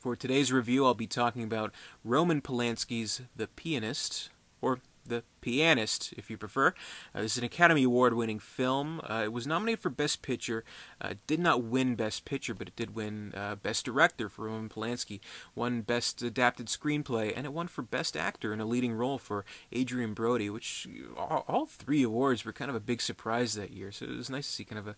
For today's review, I'll be talking about Roman Polanski's The Pianist, or The Pianist, if you prefer. This is an Academy Award-winning film. It was nominated for Best Picture. Did not win Best Picture, but it did win Best Director for Roman Polanski. Won Best Adapted Screenplay, and it won for Best Actor in a Leading Role for Adrien Brody, which all three awards were kind of a big surprise that year. So it was nice to see kind of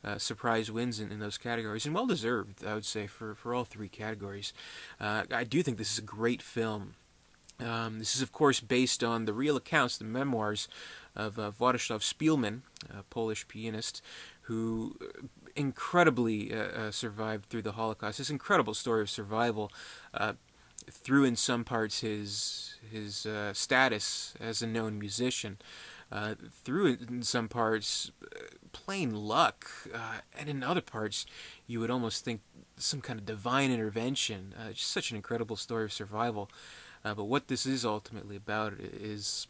a surprise wins in those categories, and well-deserved, I would say, for all three categories. I do think this is a great film. This is, of course, based on the real accounts, the memoirs of Władysław Szpilman, a Polish pianist, who incredibly survived through the Holocaust. This incredible story of survival through, in some parts, his status as a known musician, through, in some parts, plain luck, and in other parts, you would almost think some kind of divine intervention. Just such an incredible story of survival. But what this is ultimately about is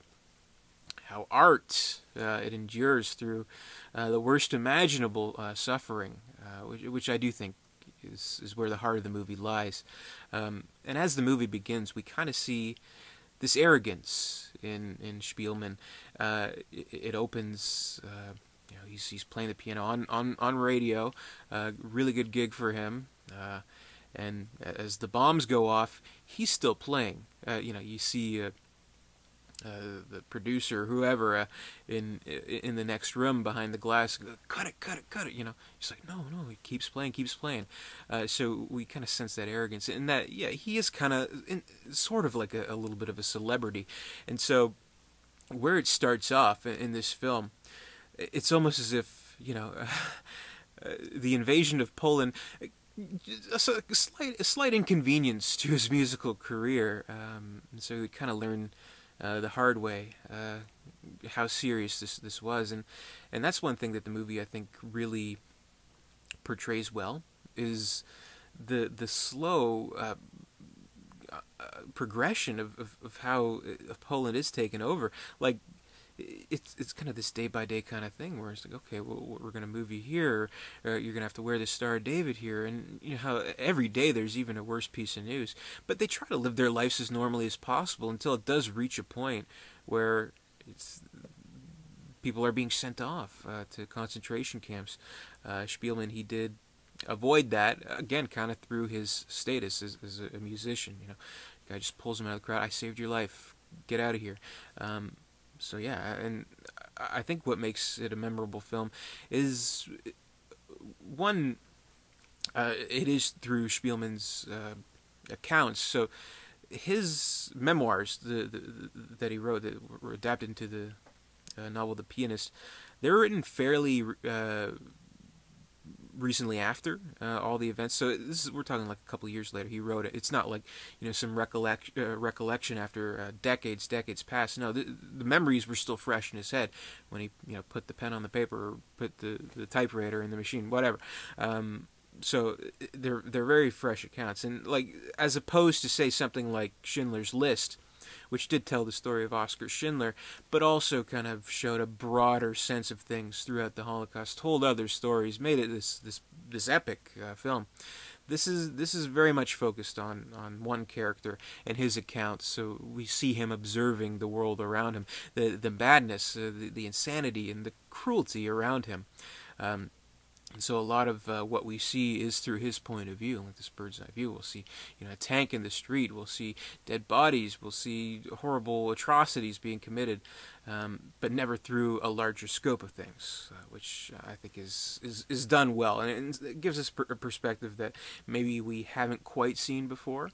how art it endures through the worst imaginable suffering, which I do think is where the heart of the movie lies. And as the movie begins, we kind of see this arrogance in Szpilman. It opens, he's playing the piano on radio, really good gig for him. And as the bombs go off, he's still playing. You see the producer, whoever, in the next room behind the glass, cut it. He's like, no, he keeps playing. So we kind of sense that arrogance, and that, he is kind of sort of like a little bit of a celebrity. And so where it starts off in this film, it's almost as if the invasion of Poland. A slight inconvenience to his musical career, so we kind of learn the hard way how serious this was, and that's one thing that the movie, I think, really portrays well, is the slow progression of how Poland is taken over. Like, it's kind of this day-by-day kind of thing where it's like, okay, well, we're going to move you here, or you're going to have to wear the Star of David here, and how every day there's even a worse piece of news. But they try to live their lives as normally as possible until it does reach a point where people are being sent off to concentration camps. Szpilman, he did avoid that, again, kind of through his status as a musician. The guy just pulls him out of the crowd. I saved your life. Get out of here. So yeah, and I think what makes it a memorable film is, one, it is through Szpilman's accounts. So his memoirs that he wrote, that were adapted into the novel The Pianist, they were written fairly recently after all the events. So we're talking like a couple of years later he wrote it. It's not like some recollection after decades past. No, the memories were still fresh in his head when he put the pen on the paper, or put the typewriter in the machine, whatever. So they're very fresh accounts, and like, as opposed to, say, something like Schindler's List, which did tell the story of Oskar Schindler, but also kind of showed a broader sense of things throughout the Holocaust, told other stories, made it this epic film. This is very much focused on one character and his accounts. So we see him observing the world around him, the madness, the insanity, and the cruelty around him. And so a lot of what we see is through his point of view, like this bird's eye view. We'll see, a tank in the street. We'll see dead bodies. We'll see horrible atrocities being committed, but never through a larger scope of things, which I think is done well, and it gives us a perspective that maybe we haven't quite seen before.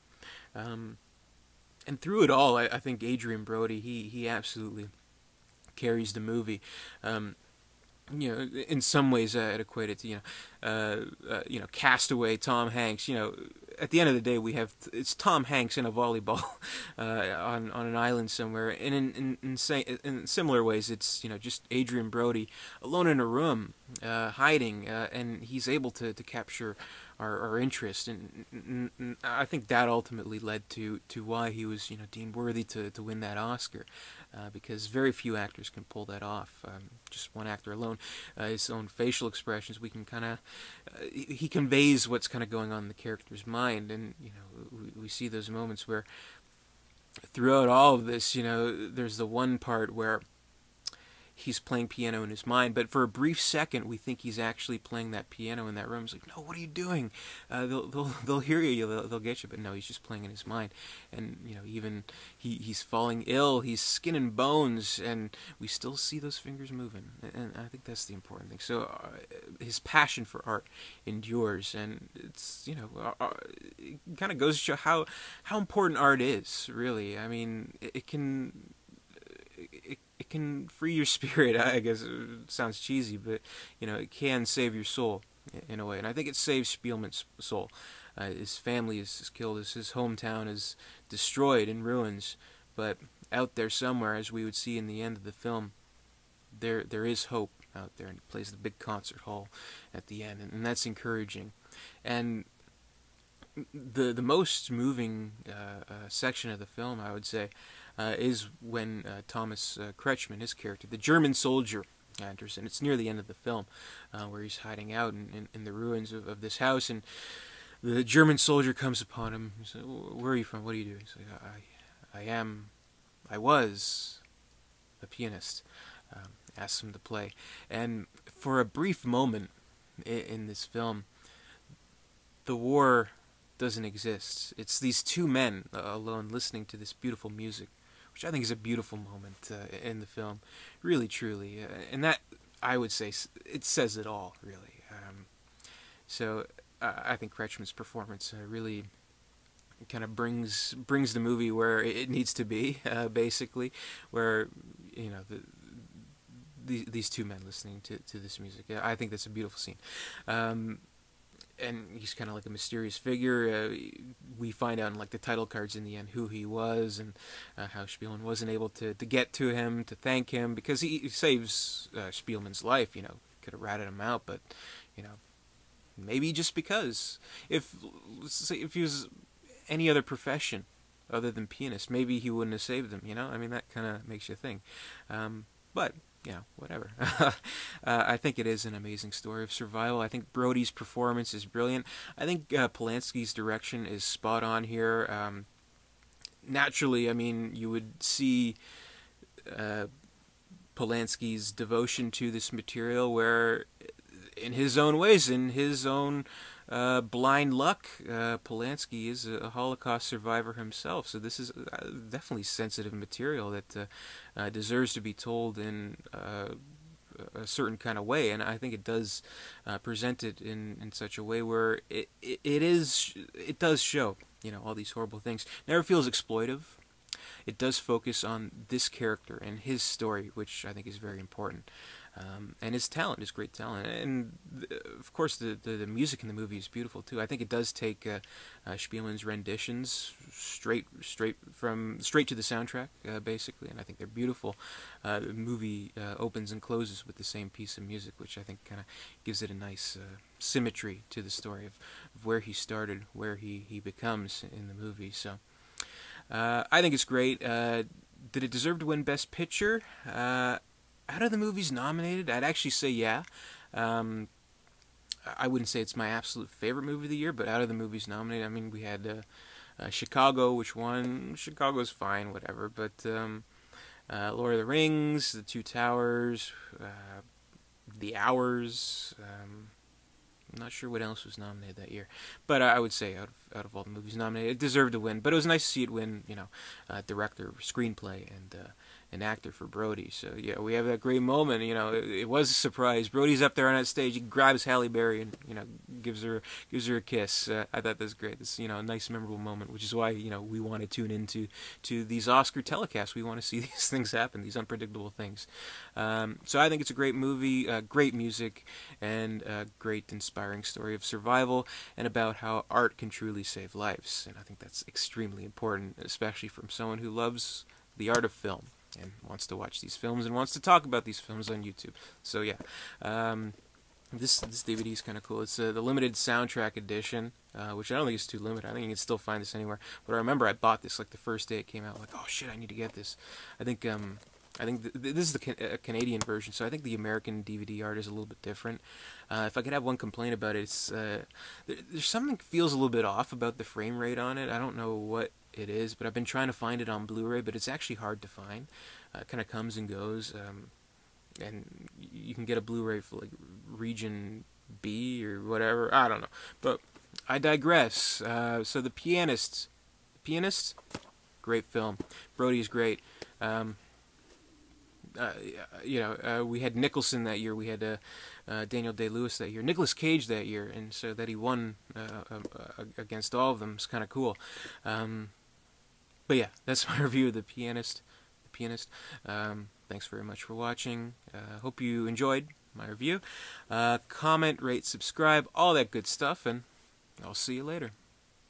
And through it all, I think Adrien Brody, he absolutely carries the movie. In some ways, I'd equate it to, Castaway, Tom Hanks. At the end of the day, it's Tom Hanks in a volleyball on an island somewhere. And in similar ways, it's just Adrien Brody alone in a room, hiding, and he's able to capture our interest, and I think that ultimately led to why he was deemed worthy to win that Oscar. because very few actors can pull that off. Just one actor alone, his own facial expressions, we can kind of he conveys what's kind of going on in the character's mind, and we see those moments where throughout all of this, there's the one part where he's playing piano in his mind, but for a brief second we think he's actually playing that piano in that room. It's like, no, what are you doing? They'll hear you, they'll get you. But no, he's just playing in his mind. And even he's falling ill, he's skin and bones, and we still see those fingers moving. And I think that's the important thing. So his passion for art endures, and it's it kind of goes to show how important art is, really. I mean, it can free your spirit. I guess it sounds cheesy, but it can save your soul in a way, and I think it saves Spielman's soul. His family is killed, his hometown is destroyed in ruins, but out there somewhere, as we would see in the end of the film, there is hope out there, and he plays the big concert hall at the end, and that's encouraging. And the most moving section of the film, I would say, is when Thomas Kretschmann, his character, the German soldier, enters, and it's near the end of the film, where he's hiding out in the ruins of this house, and the German soldier comes upon him. He says, "Where are you from? What are you doing?" He's like, I was a pianist." Asks him to play, and for a brief moment in this film, the war doesn't exist. It's these two men alone listening to this beautiful music, which I think is a beautiful moment in the film, really, truly. And that, I would say, it says it all, really. So I think Kretschmann's performance really kind of brings the movie where it needs to be, basically, where these two men listening to this music. I think that's a beautiful scene. And he's kind of like a mysterious figure. We find out in the title cards in the end who he was, and how Spielman wasn't able to get to him to thank him, because he saves Spielman's life. Could have ratted him out, but maybe just because if he was any other profession other than pianist, maybe he wouldn't have saved him. I mean, that kind of makes you think. But whatever. I think it is an amazing story of survival. I think Brody's performance is brilliant. I think Polanski's direction is spot on here. Naturally, I mean, you would see Polanski's devotion to this material, where in his own ways, in his own blind luck, Polanski is a Holocaust survivor himself. So this is definitely sensitive material that deserves to be told in a certain kind of way, and I think it does present it in such a way where it does show all these horrible things. Never feels exploitive. It does focus on this character and his story, which I think is very important. And his talent, his great talent, and of course the music in the movie is beautiful too. I think it does take Spielman's renditions straight to the soundtrack, basically, and I think they're beautiful. The movie opens and closes with the same piece of music, which I think kind of gives it a nice symmetry to the story of where he started, where he becomes in the movie. So I think it's great. Did it deserve to win Best Picture? Out of the movies nominated, I'd actually say yeah. I wouldn't say it's my absolute favorite movie of the year, but out of the movies nominated, I mean, we had Chicago, which won. Chicago's fine, whatever. But Lord of the Rings, The Two Towers, The Hours. I'm not sure what else was nominated that year, but I would say out of all the movies nominated, it deserved to win. But it was nice to see it win, director, screenplay, and an actor for Brody. So yeah, we have that great moment. It was a surprise. Brody's up there on that stage. He grabs Halle Berry and gives her a kiss. I thought that was great. This a nice memorable moment, which is why we want to tune into these Oscar telecasts. We want to see these things happen, these unpredictable things. So I think it's a great movie, great music, and a great inspiring story of survival and about how art can truly save lives. And I think that's extremely important, especially from someone who loves the art of film and wants to watch these films and wants to talk about these films on YouTube. So yeah, This DVD is kind of cool. It's the limited soundtrack edition, which I don't think is too limited. I think you can still find this anywhere. But I remember I bought this like the first day it came out. Like, oh shit, I need to get this. I think this is the Canadian version, so I think the American DVD art is a little bit different. If I could have one complaint about it, it's there's something feels a little bit off about the frame rate on it. I don't know what it is, but I've been trying to find it on Blu-ray, but it's actually hard to find. It kind of comes and goes. And you can get a Blu-ray for like region B or whatever. I don't know, but I digress. So the Pianist, great film. Brody is great. We had Nicholson that year. We had Daniel Day-Lewis that year. Nicolas Cage that year, and so that he won against all of them is kind of cool. But yeah, that's my review of the Pianist. Thanks very much for watching. Hope you enjoyed my review. Comment, rate, subscribe, all that good stuff, and I'll see you later.